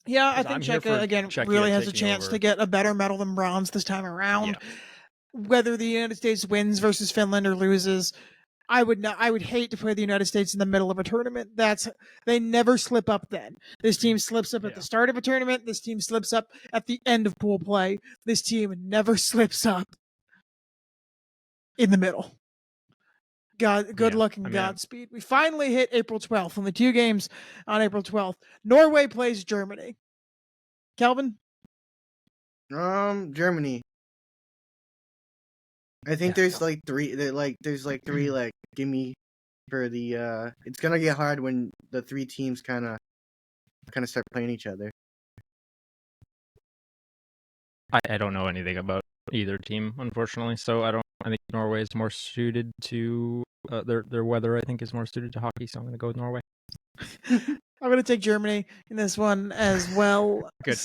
Yeah, I think Czechia, again, really has a chance to get a better medal than bronze this time around. Yeah. Whether the United States wins versus Finland or loses, I would hate to play the United States in the middle of a tournament. They never slip up then. This team slips up at the start of a tournament. This team slips up at the end of pool play. This team never slips up in the middle. Good luck and Godspeed. We finally hit April 12th, only 2 games on April 12th. Norway plays Germany. Kalvin? Germany. I think there's like three. There's like three gimme for the. It's gonna get hard when the 3 teams kind of start playing each other. I don't know anything about either team, unfortunately. So I think Norway is more suited to their weather. I think is more suited to hockey. So I'm going to go with Norway. I'm going to take Germany in this one as well. Good.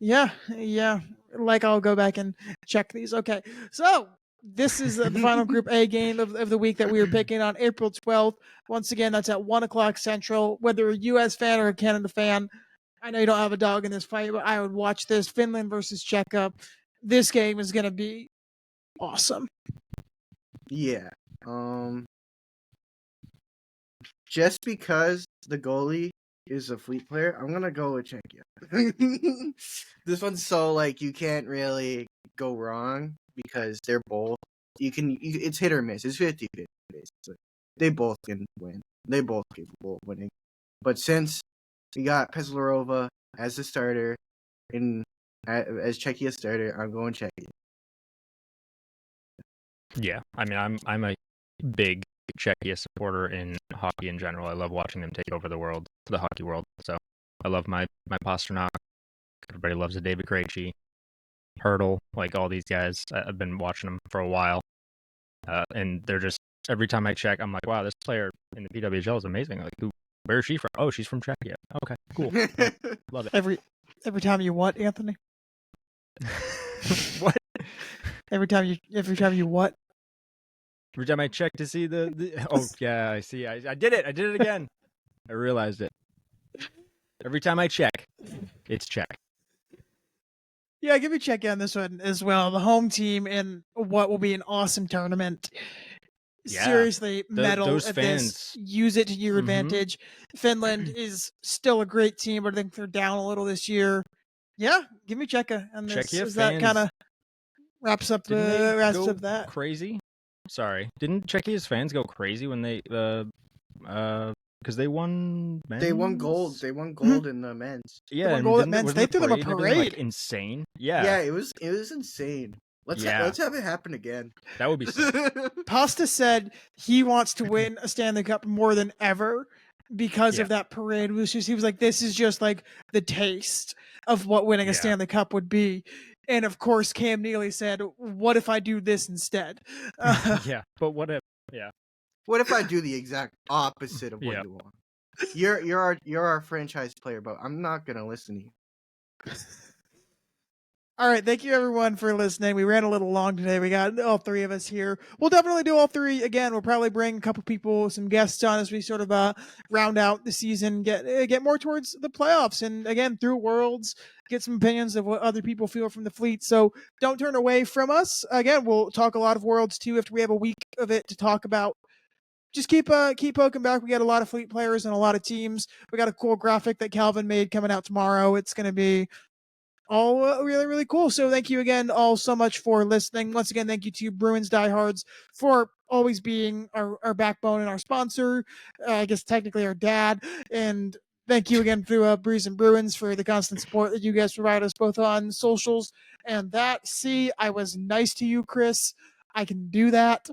Yeah. Like I'll go back and check these. Okay, so this is the final Group A game of the week that we were picking on April 12th. Once again, that's at 1:00 Central. Whether a U.S. fan or a Canada fan, I know you don't have a dog in this fight, but I would watch this. Finland versus Czechia. This game is going to be awesome. Yeah. Just because the goalie is a Fleet player, I'm gonna go with Czechia. This one's so you can't really go wrong because they're both. It's hit or miss. It's 50-50 basically. They both can win. They both capable of winning. But since we got Peslarova as the starter and as Czechia starter, I'm going Czechia. Yeah, I mean, I'm a big Czechia supporter in hockey in general. I love watching them take over the hockey world. So I love my Pasternak. Everybody loves the David Krejci, Hurdle, all these guys. I've been watching them for a while, and they're just every time I check, I'm like, wow, this player in the PWHL is amazing. Where is she from? Oh, she's from Czechia. Okay, cool. Love it. Every time you what, Anthony? What? Every time you what? Every time I check to see oh yeah, I see. I did it. I did it again. I realized it. Every time I check, it's Czech. Yeah, give me Czechia on this one as well. The home team in what will be an awesome tournament. Yeah. Seriously, medal those at fans. this. Use it to your advantage. Finland is still a great team, but I think they're down a little this year. Yeah, give me Czechia on this. Czechia that kind of wraps up that. Crazy. Sorry, didn't Czechia's fans go crazy when they because they won men's? They won gold. They won gold in the men's. Yeah, they won gold at men's. They threw them a parade. Insane. Yeah. Yeah, it was insane. Let's have it happen again. That would be sick. Pasta said he wants to win a Stanley Cup more than ever because of that parade. He was like, this is just the taste of what winning a Stanley Cup would be. And of course, Cam Neely said, what if I do this instead? Yeah, but what if? Yeah. What if I do the exact opposite of what you want? You're our franchise player, but I'm not gonna listen to you. All right, thank you everyone for listening. We ran a little long today. We got all 3 of us here. We'll definitely do all 3 again. We'll probably bring a couple people, some guests on as we sort of round out the season, get more towards the playoffs, and again through Worlds, get some opinions of what other people feel from the Fleet. So don't turn away from us. Again, we'll talk a lot of Worlds too after we have a week of it to talk about. Just keep poking back. We got a lot of Fleet players and a lot of teams. We got a cool graphic that Kalvin made coming out tomorrow. It's going to be all really, really cool. So thank you again all so much for listening. Once again, thank you to Bruins Diehards for always being our backbone and our sponsor. I guess technically our dad. And thank you again to Brews and Bruins for the constant support that you guys provide us both on socials and that. See, I was nice to you, Chris. I can do that.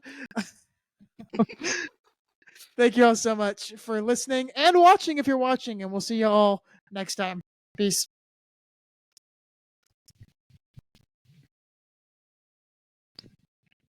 Thank you all so much for listening and watching if you're watching, and we'll see you all next time. Peace.